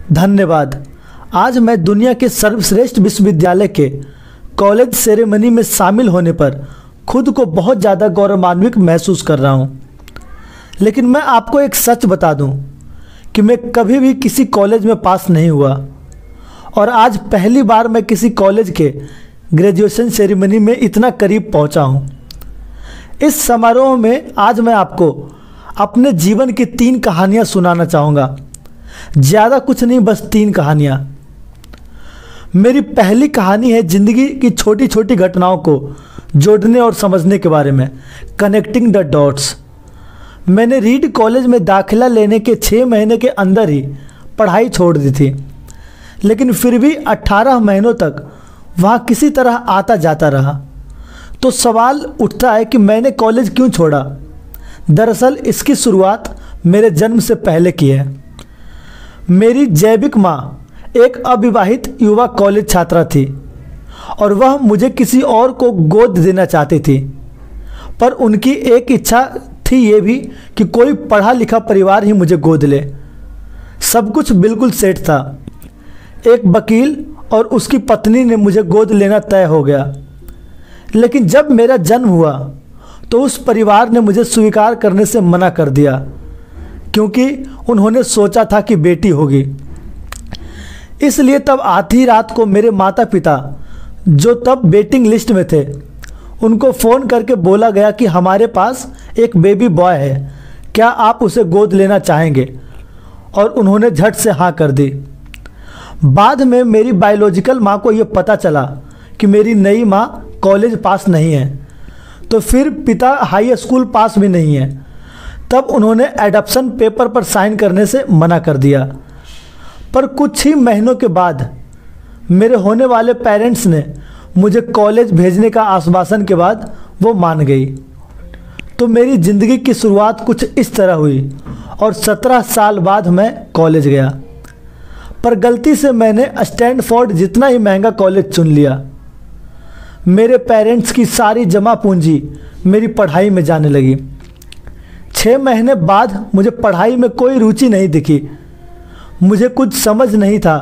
धन्यवाद। आज मैं दुनिया के सर्वश्रेष्ठ विश्वविद्यालय के कॉलेज सेरेमनी में शामिल होने पर खुद को बहुत ज़्यादा गौरवान्वित महसूस कर रहा हूँ। लेकिन मैं आपको एक सच बता दूँ कि मैं कभी भी किसी कॉलेज में पास नहीं हुआ और आज पहली बार मैं किसी कॉलेज के ग्रेजुएशन सेरेमनी में इतना करीब पहुँचा हूँ। इस समारोह में आज मैं आपको अपने जीवन की 3 कहानियाँ सुनाना चाहूँगा। ज़्यादा कुछ नहीं, बस 3 कहानियाँ। मेरी पहली कहानी है ज़िंदगी की छोटी छोटी घटनाओं को जोड़ने और समझने के बारे में, कनेक्टिंग द डॉट्स। मैंने रीड कॉलेज में दाखिला लेने के 6 महीने के अंदर ही पढ़ाई छोड़ दी थी, लेकिन फिर भी 18 महीनों तक वहाँ किसी तरह आता जाता रहा। तो सवाल उठता है कि मैंने कॉलेज क्यों छोड़ा। दरअसल इसकी शुरुआत मेरे जन्म से पहले की है। मेरी जैविक माँ एक अविवाहित युवा कॉलेज छात्रा थी और वह मुझे किसी और को गोद देना चाहती थी, पर उनकी एक इच्छा थी ये भी कि कोई पढ़ा लिखा परिवार ही मुझे गोद ले। सब कुछ बिल्कुल सेट था। एक वकील और उसकी पत्नी ने मुझे गोद लेना तय हो गया। लेकिन जब मेरा जन्म हुआ तो उस परिवार ने मुझे स्वीकार करने से मना कर दिया, क्योंकि उन्होंने सोचा था कि बेटी होगी। इसलिए तब आधी रात को मेरे माता पिता, जो तब वेटिंग लिस्ट में थे, उनको फ़ोन करके बोला गया कि हमारे पास एक बेबी बॉय है, क्या आप उसे गोद लेना चाहेंगे। और उन्होंने झट से हाँ कर दी। बाद में मेरी बायोलॉजिकल माँ को ये पता चला कि मेरी नई माँ कॉलेज पास नहीं है, तो फिर पिता हाई स्कूल पास भी नहीं है। तब उन्होंने एडॉप्शन पेपर पर साइन करने से मना कर दिया। पर कुछ ही महीनों के बाद मेरे होने वाले पेरेंट्स ने मुझे कॉलेज भेजने का आश्वासन के बाद वो मान गई। तो मेरी ज़िंदगी की शुरुआत कुछ इस तरह हुई और 17 साल बाद मैं कॉलेज गया। पर गलती से मैंने स्टैनफोर्ड जितना ही महंगा कॉलेज चुन लिया। मेरे पेरेंट्स की सारी जमा पूंजी मेरी पढ़ाई में जाने लगी। 6 महीने बाद मुझे पढ़ाई में कोई रुचि नहीं दिखी। मुझे कुछ समझ नहीं था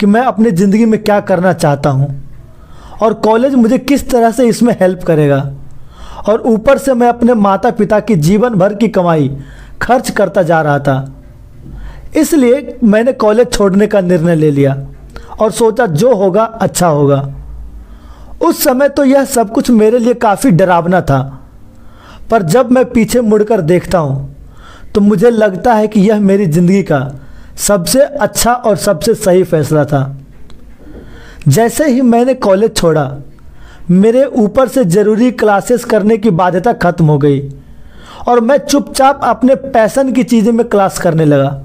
कि मैं अपनी ज़िंदगी में क्या करना चाहता हूँ और कॉलेज मुझे किस तरह से इसमें हेल्प करेगा। और ऊपर से मैं अपने माता पिता की जीवन भर की कमाई खर्च करता जा रहा था। इसलिए मैंने कॉलेज छोड़ने का निर्णय ले लिया और सोचा जो होगा अच्छा होगा। उस समय तो यह सब कुछ मेरे लिए काफ़ी डरावना था, पर जब मैं पीछे मुड़कर देखता हूँ तो मुझे लगता है कि यह मेरी ज़िंदगी का सबसे अच्छा और सबसे सही फैसला था। जैसे ही मैंने कॉलेज छोड़ा, मेरे ऊपर से ज़रूरी क्लासेस करने की बाध्यता खत्म हो गई और मैं चुपचाप अपने पैशन की चीज़ें में क्लास करने लगा।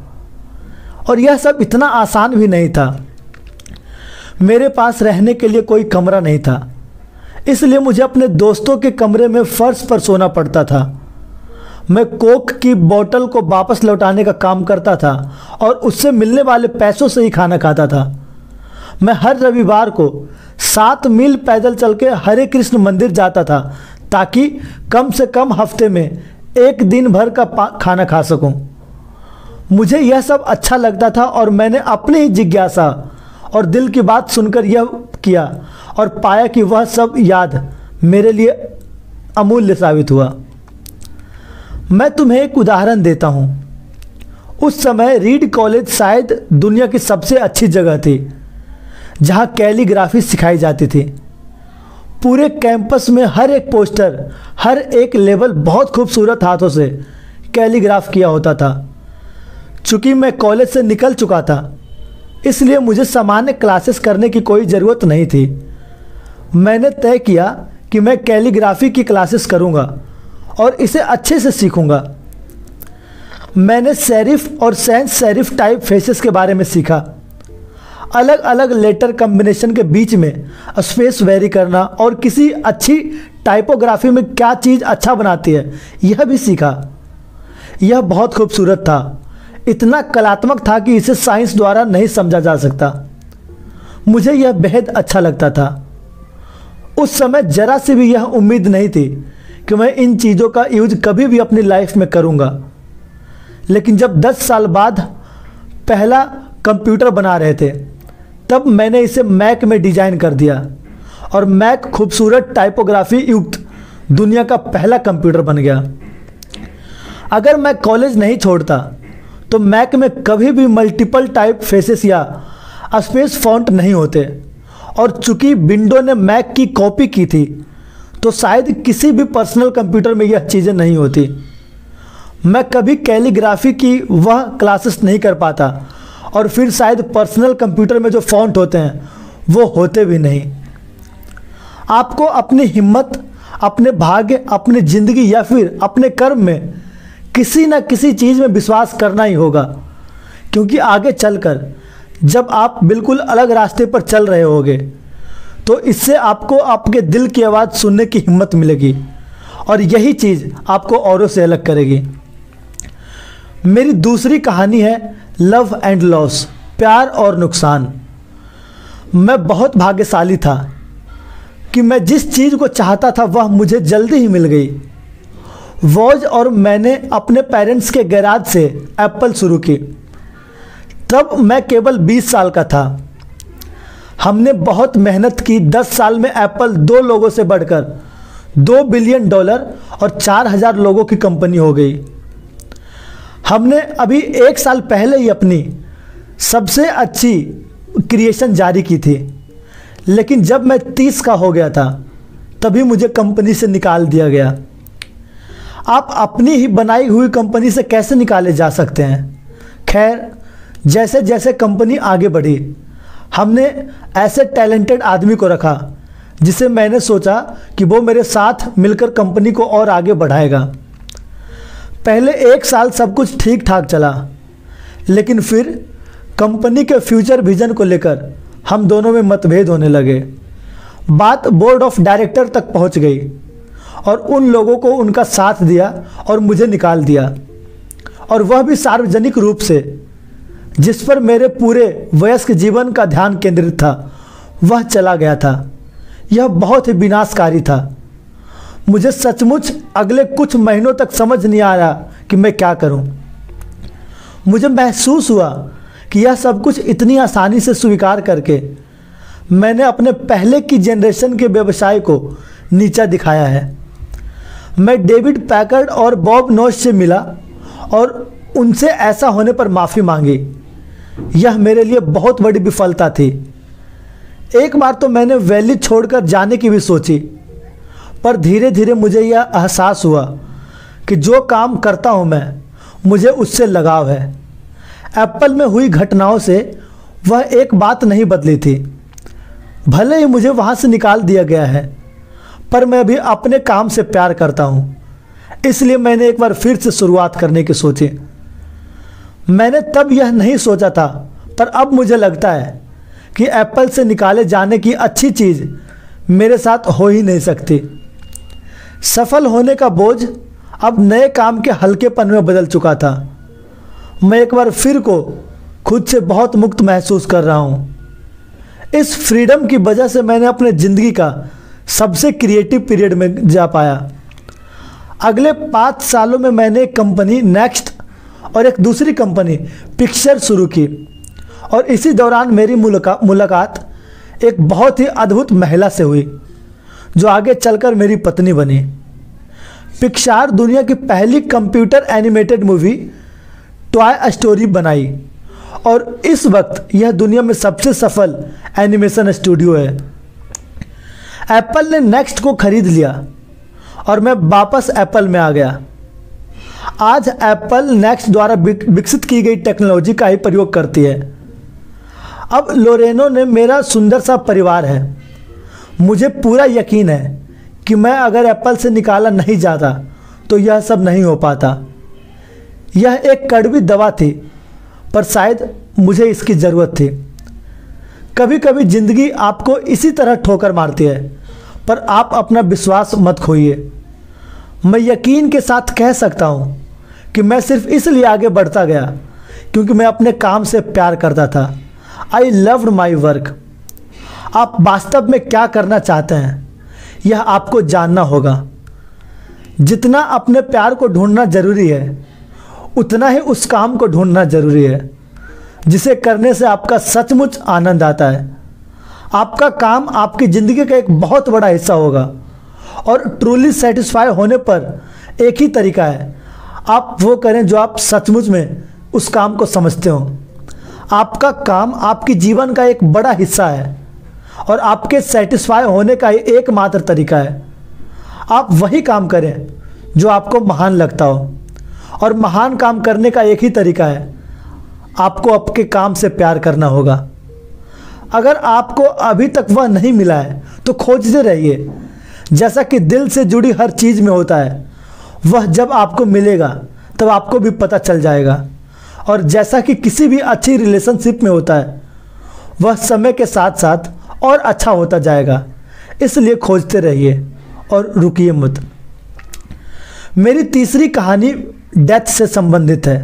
और यह सब इतना आसान भी नहीं था। मेरे पास रहने के लिए कोई कमरा नहीं था, इसलिए मुझे अपने दोस्तों के कमरे में फर्श पर सोना पड़ता था। मैं कोक की बोतल को वापस लौटाने का काम करता था और उससे मिलने वाले पैसों से ही खाना खाता था। मैं हर रविवार को 7 मील पैदल चल के हरे कृष्ण मंदिर जाता था, ताकि कम से कम हफ्ते में 1 दिन भर का खाना खा सकूं। मुझे यह सब अच्छा लगता था और मैंने अपनी ही जिज्ञासा और दिल की बात सुनकर यह किया और पाया कि वह सब याद मेरे लिए अमूल्य साबित हुआ। मैं तुम्हें एक उदाहरण देता हूँ। उस समय रीड कॉलेज शायद दुनिया की सबसे अच्छी जगह थी जहाँ कैलीग्राफी सिखाई जाती थी। पूरे कैंपस में हर एक पोस्टर, हर एक लेबल बहुत खूबसूरत हाथों से कैलीग्राफ किया होता था। चूँकि मैं कॉलेज से निकल चुका था, इसलिए मुझे सामान्य क्लासेस करने की कोई ज़रूरत नहीं थी। मैंने तय किया कि मैं कैलीग्राफी की क्लासेस करूँगा और इसे अच्छे से सीखूँगा। मैंने सेरिफ और सैंस सेरिफ टाइप फेसेस के बारे में सीखा। अलग अलग लेटर कम्बिनेशन के बीच में स्पेस वेरी करना और किसी अच्छी टाइपोग्राफी में क्या चीज़ अच्छा बनाती है, यह भी सीखा। यह बहुत खूबसूरत था, इतना कलात्मक था कि इसे साइंस द्वारा नहीं समझा जा सकता। मुझे यह बेहद अच्छा लगता था। उस समय जरा सी भी यह उम्मीद नहीं थी कि मैं इन चीज़ों का यूज कभी भी अपनी लाइफ में करूँगा। लेकिन जब 10 साल बाद पहला कंप्यूटर बना रहे थे, तब मैंने इसे मैक में डिज़ाइन कर दिया और मैक खूबसूरत टाइपोग्राफी युक्त दुनिया का पहला कंप्यूटर बन गया। अगर मैं कॉलेज नहीं छोड़ता तो मैक में कभी भी मल्टीपल टाइप फेसेस या स्पेस फॉन्ट नहीं होते, और चूंकि विंडो ने मैक की कॉपी की थी तो शायद किसी भी पर्सनल कंप्यूटर में यह चीज़ें नहीं होती। मैं कभी कैलीग्राफी की वह क्लासेस नहीं कर पाता, और फिर शायद पर्सनल कंप्यूटर में जो फॉन्ट होते हैं वो होते भी नहीं। आपको अपनी हिम्मत, अपने भाग्य, अपनी ज़िंदगी या फिर अपने कर्म में किसी न किसी चीज़ में विश्वास करना ही होगा, क्योंकि आगे चलकर जब आप बिल्कुल अलग रास्ते पर चल रहे होगे तो इससे आपको आपके दिल की आवाज़ सुनने की हिम्मत मिलेगी, और यही चीज़ आपको औरों से अलग करेगी। मेरी दूसरी कहानी है लव एंड लॉस, प्यार और नुकसान। मैं बहुत भाग्यशाली था कि मैं जिस चीज़ को चाहता था वह मुझे जल्दी ही मिल गई। वॉज और मैंने अपने पेरेंट्स के गैराज से एप्पल शुरू की। तब मैं केवल 20 साल का था। हमने बहुत मेहनत की। 10 साल में एप्पल 2 लोगों से बढ़कर $2 बिलियन और 4,000 लोगों की कंपनी हो गई। हमने अभी 1 साल पहले ही अपनी सबसे अच्छी क्रिएशन जारी की थी, लेकिन जब मैं 30 का हो गया था तभी मुझे कंपनी से निकाल दिया गया। आप अपनी ही बनाई हुई कंपनी से कैसे निकाले जा सकते हैं? खैर, जैसे जैसे कंपनी आगे बढ़ी, हमने ऐसे टैलेंटेड आदमी को रखा जिसे मैंने सोचा कि वो मेरे साथ मिलकर कंपनी को और आगे बढ़ाएगा। पहले 1 साल सब कुछ ठीक ठाक चला, लेकिन फिर कंपनी के फ्यूचर विजन को लेकर हम दोनों में मतभेद होने लगे। बात बोर्ड ऑफ डायरेक्टर तक पहुंच गई और उन लोगों को उनका साथ दिया और मुझे निकाल दिया, और वह भी सार्वजनिक रूप से। जिस पर मेरे पूरे वयस्क जीवन का ध्यान केंद्रित था वह चला गया था। यह बहुत ही विनाशकारी था। मुझे सचमुच अगले कुछ महीनों तक समझ नहीं आ रहा कि मैं क्या करूं। मुझे महसूस हुआ कि यह सब कुछ इतनी आसानी से स्वीकार करके मैंने अपने पहले की जनरेशन के व्यवसाय को नीचा दिखाया है। मैं डेविड पैकर्ड और बॉब नोच से मिला और उनसे ऐसा होने पर माफ़ी मांगी। यह मेरे लिए बहुत बड़ी विफलता थी। एक बार तो मैंने वैली छोड़कर जाने की भी सोची, पर धीरे धीरे मुझे यह एहसास हुआ कि जो काम करता हूँ मैं, मुझे उससे लगाव है। एप्पल में हुई घटनाओं से वह एक बात नहीं बदली थी। भले ही मुझे वहाँ से निकाल दिया गया है, पर मैं भी अपने काम से प्यार करता हूँ। इसलिए मैंने एक बार फिर से शुरुआत करने की सोची। मैंने तब यह नहीं सोचा था, पर अब मुझे लगता है कि एप्पल से निकाले जाने की अच्छी चीज़ मेरे साथ हो ही नहीं सकती। सफल होने का बोझ अब नए काम के हल्केपन में बदल चुका था। मैं एक बार फिर को खुद से बहुत मुक्त महसूस कर रहा हूँ। इस फ्रीडम की वजह से मैंने अपने ज़िंदगी का सबसे क्रिएटिव पीरियड में जा पाया। अगले 5 सालों में मैंने एक कंपनी नेक्स्ट और एक दूसरी कंपनी पिक्चर शुरू की, और इसी दौरान मेरी मुलाकात एक बहुत ही अद्भुत महिला से हुई जो आगे चलकर मेरी पत्नी बनी। पिक्सार दुनिया की पहली computer animated movie toy story बनाई, और इस वक्त यह दुनिया में सबसे सफल एनिमेशन स्टूडियो है। एप्पल ने नेक्स्ट को खरीद लिया और मैं वापस एप्पल में आ गया। आज एप्पल नेक्स्ट द्वारा विकसित की गई टेक्नोलॉजी का ही प्रयोग करती है। अब लोरेनो ने मेरा सुंदर सा परिवार है। मुझे पूरा यकीन है कि मैं अगर एप्पल से निकाला नहीं जाता तो यह सब नहीं हो पाता। यह एक कड़वी दवा थी, पर शायद मुझे इसकी ज़रूरत थी। कभी कभी ज़िंदगी आपको इसी तरह ठोकर मारती है, पर आप अपना विश्वास मत खोइए। मैं यकीन के साथ कह सकता हूँ कि मैं सिर्फ इसलिए आगे बढ़ता गया क्योंकि मैं अपने काम से प्यार करता था। I loved my work. आप वास्तव में क्या करना चाहते हैं यह आपको जानना होगा। जितना अपने प्यार को ढूंढना ज़रूरी है, उतना ही उस काम को ढूंढना ज़रूरी है। जिसे करने से आपका सचमुच आनंद आता है। आपका काम आपकी ज़िंदगी का एक बहुत बड़ा हिस्सा होगा और ट्रूली सेटिस्फाई होने पर एक ही तरीका है, आप वो करें जो आप सचमुच में उस काम को समझते हो। आपका काम आपकी जीवन का एक बड़ा हिस्सा है और आपके सेटिस्फाई होने का एकमात्र तरीका है। आप वही काम करें जो आपको महान लगता हो और महान काम करने का एक ही तरीका है, आपको आपके काम से प्यार करना होगा। अगर आपको अभी तक वह नहीं मिला है तो खोजते रहिए। जैसा कि दिल से जुड़ी हर चीज़ में होता है, वह जब आपको मिलेगा तब आपको भी पता चल जाएगा। और जैसा कि किसी भी अच्छी रिलेशनशिप में होता है, वह समय के साथ साथ और अच्छा होता जाएगा। इसलिए खोजते रहिए और रुकिए मत। मेरी तीसरी कहानी डेथ से संबंधित है।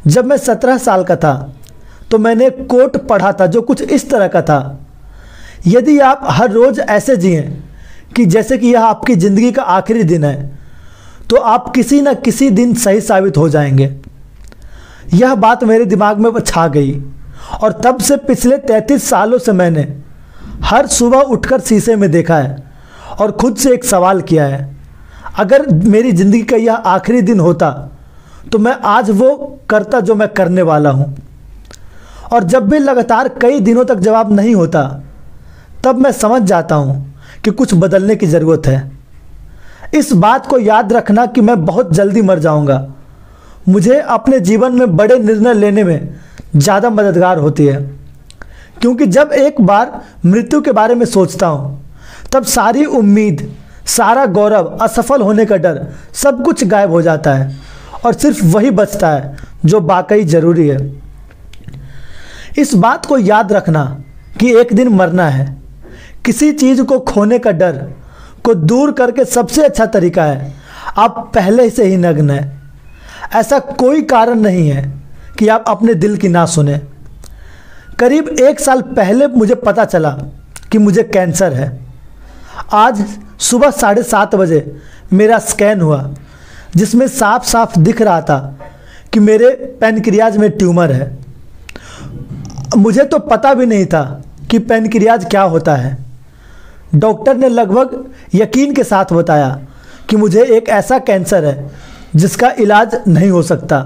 जब मैं 17 साल का था तो मैंने एक कोट पढ़ा था जो कुछ इस तरह का था, यदि आप हर रोज़ ऐसे जिएं कि जैसे कि यह आपकी ज़िंदगी का आखिरी दिन है, तो आप किसी न किसी दिन सही साबित हो जाएंगे। यह बात मेरे दिमाग में छा गई और तब से पिछले 33 सालों से मैंने हर सुबह उठकर शीशे में देखा है और खुद से एक सवाल किया है, अगर मेरी ज़िंदगी का यह आखिरी दिन होता तो मैं आज वो करता जो मैं करने वाला हूँ। और जब भी लगातार कई दिनों तक जवाब नहीं होता, तब मैं समझ जाता हूँ कि कुछ बदलने की ज़रूरत है। इस बात को याद रखना कि मैं बहुत जल्दी मर जाऊँगा मुझे अपने जीवन में बड़े निर्णय लेने में ज़्यादा मददगार होती है, क्योंकि जब एक बार मृत्यु के बारे में सोचता हूँ तब सारी उम्मीद, सारा गौरव, असफल होने का डर, सब कुछ गायब हो जाता है और सिर्फ वही बचता है जो वाकई ज़रूरी है। इस बात को याद रखना कि एक दिन मरना है। किसी चीज़ को खोने का डर को दूर करके सबसे अच्छा तरीका है आप पहले से ही नग्न हैं। ऐसा कोई कारण नहीं है कि आप अपने दिल की ना सुने। करीब 1 साल पहले मुझे पता चला कि मुझे कैंसर है। आज सुबह 7:30 बजे मेरा स्कैन हुआ, जिसमें साफ साफ दिख रहा था कि मेरे पैनक्रियाज में ट्यूमर है। मुझे तो पता भी नहीं था कि पैनक्रियाज क्या होता है। डॉक्टर ने लगभग यकीन के साथ बताया कि मुझे एक ऐसा कैंसर है जिसका इलाज नहीं हो सकता।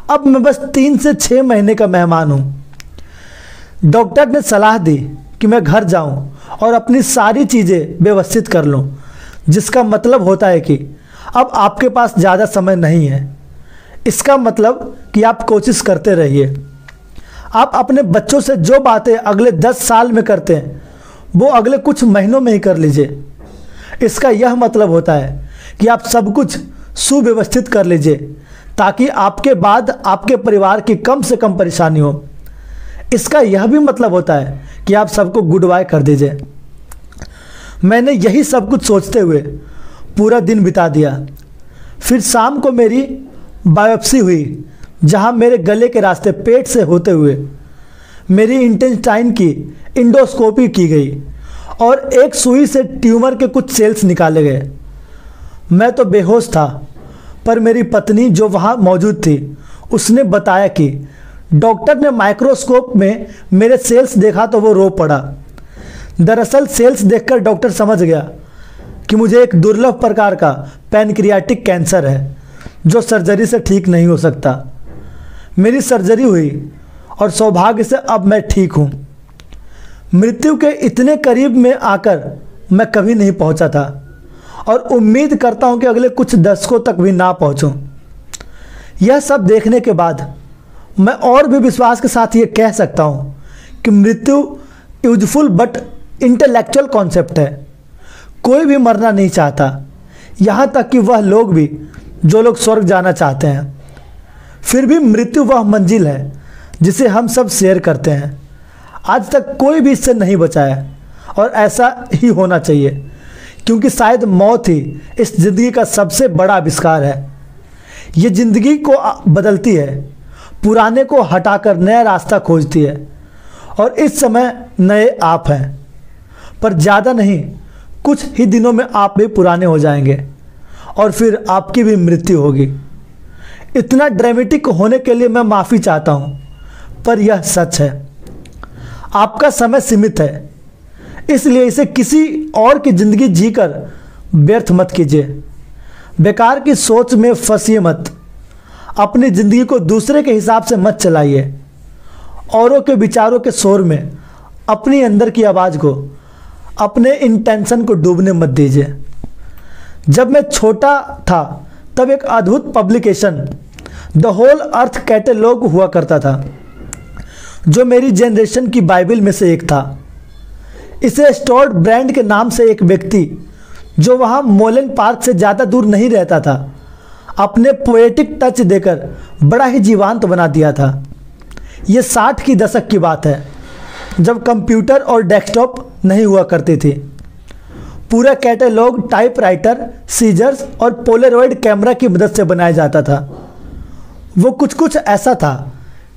अब मैं बस 3 से 6 महीने का मेहमान हूँ। डॉक्टर ने सलाह दी कि मैं घर जाऊँ और अपनी सारी चीज़ें व्यवस्थित कर लूँ, जिसका मतलब होता है कि अब आपके पास ज़्यादा समय नहीं है। इसका मतलब कि आप कोशिश करते रहिए। आप अपने बच्चों से जो बातें अगले 10 साल में करते हैं वो अगले कुछ महीनों में ही कर लीजिए। इसका यह मतलब होता है कि आप सब कुछ सुव्यवस्थित कर लीजिए ताकि आपके बाद आपके परिवार की कम से कम परेशानी हो। इसका यह भी मतलब होता है कि आप सबको गुड बाय कर दीजिए। मैंने यही सब कुछ सोचते हुए पूरा दिन बिता दिया। फिर शाम को मेरी बायोप्सी हुई, जहां मेरे गले के रास्ते पेट से होते हुए मेरी इंटेस्टाइन की इंडोस्कोपी की गई और एक सुई से ट्यूमर के कुछ सेल्स निकाले गए। मैं तो बेहोश था, पर मेरी पत्नी जो वहाँ मौजूद थी उसने बताया कि डॉक्टर ने माइक्रोस्कोप में मेरे सेल्स देखा तो वो रो पड़ा। दरअसल सेल्स देखकर डॉक्टर समझ गया कि मुझे एक दुर्लभ प्रकार का पैनक्रियाटिक कैंसर है जो सर्जरी से ठीक नहीं हो सकता। मेरी सर्जरी हुई और सौभाग्य से अब मैं ठीक हूँ। मृत्यु के इतने करीब में आकर मैं कभी नहीं पहुँचा था और उम्मीद करता हूँ कि अगले कुछ दशकों तक भी ना पहुँचूँ। यह सब देखने के बाद मैं और भी विश्वास के साथ ये कह सकता हूँ कि मृत्यु यूजफुल बट इंटेलेक्चुअल कॉन्सेप्ट है। कोई भी मरना नहीं चाहता, यहाँ तक कि वह लोग भी जो लोग स्वर्ग जाना चाहते हैं। फिर भी मृत्यु वह मंजिल है जिसे हम सब शेयर करते हैं। आज तक कोई भी इससे नहीं बचा है और ऐसा ही होना चाहिए, क्योंकि शायद मौत ही इस ज़िंदगी का सबसे बड़ा आविष्कार है। ये ज़िंदगी को बदलती है, पुराने को हटाकर नया रास्ता खोजती है और इस समय नए आप हैं, पर ज़्यादा नहीं, कुछ ही दिनों में आप भी पुराने हो जाएंगे और फिर आपकी भी मृत्यु होगी। इतना ड्रामेटिक होने के लिए मैं माफ़ी चाहता हूँ, पर यह सच है, आपका समय सीमित है, इसलिए इसे किसी और की ज़िंदगी जीकर व्यर्थ मत कीजिए। बेकार की सोच में फंसिए मत। अपनी ज़िंदगी को दूसरे के हिसाब से मत चलाइए। औरों के विचारों के शोर में अपनी अंदर की आवाज़ को, अपने इंटेंशन को डूबने मत दीजिए। जब मैं छोटा था तब एक अद्भुत publication the whole earth catalog हुआ करता था, जो मेरी जनरेशन की बाइबल में से एक था। इसे स्टोर्ड ब्रांड के नाम से एक व्यक्ति, जो वहाँ मोलन पार्क से ज़्यादा दूर नहीं रहता था, अपने पोएटिक टच देकर बड़ा ही जीवंत बना दिया था। ये 60 की दशक की बात है, जब कंप्यूटर और डेस्कटॉप नहीं हुआ करती थी। पूरा कैटलॉग टाइपराइटर, सीजर्स और पोलरॉइड कैमरा की मदद से बनाया जाता था। वो कुछ ऐसा था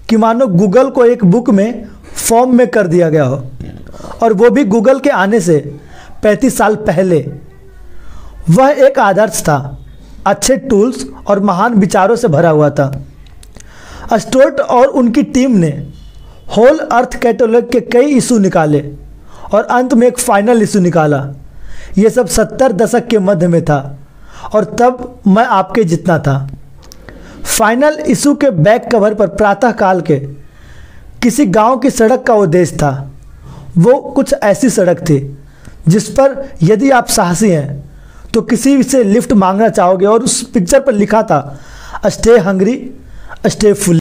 कि मानो गूगल को एक बुक में फॉर्म में कर दिया गया हो, और वो भी गूगल के आने से 35 साल पहले। वह एक आदर्श था, अच्छे टूल्स और महान विचारों से भरा हुआ था। स्टोर्ट और उनकी टीम ने होल अर्थ कैटलॉग के कई इशू निकाले और अंत में एक फाइनल इशू निकाला। ये सब 70 दशक के मध्य में था, और तब मैं आपके जितना था। फाइनल इशू के बैक कवर पर प्रातःकाल के किसी गांव की सड़क का उद्देश्य था। वो कुछ ऐसी सड़क थी जिस पर यदि आप साहसी हैं तो किसी से लिफ्ट मांगना चाहोगे, और उस पिक्चर पर लिखा था, स्टे हंग्री, स्टे फुल।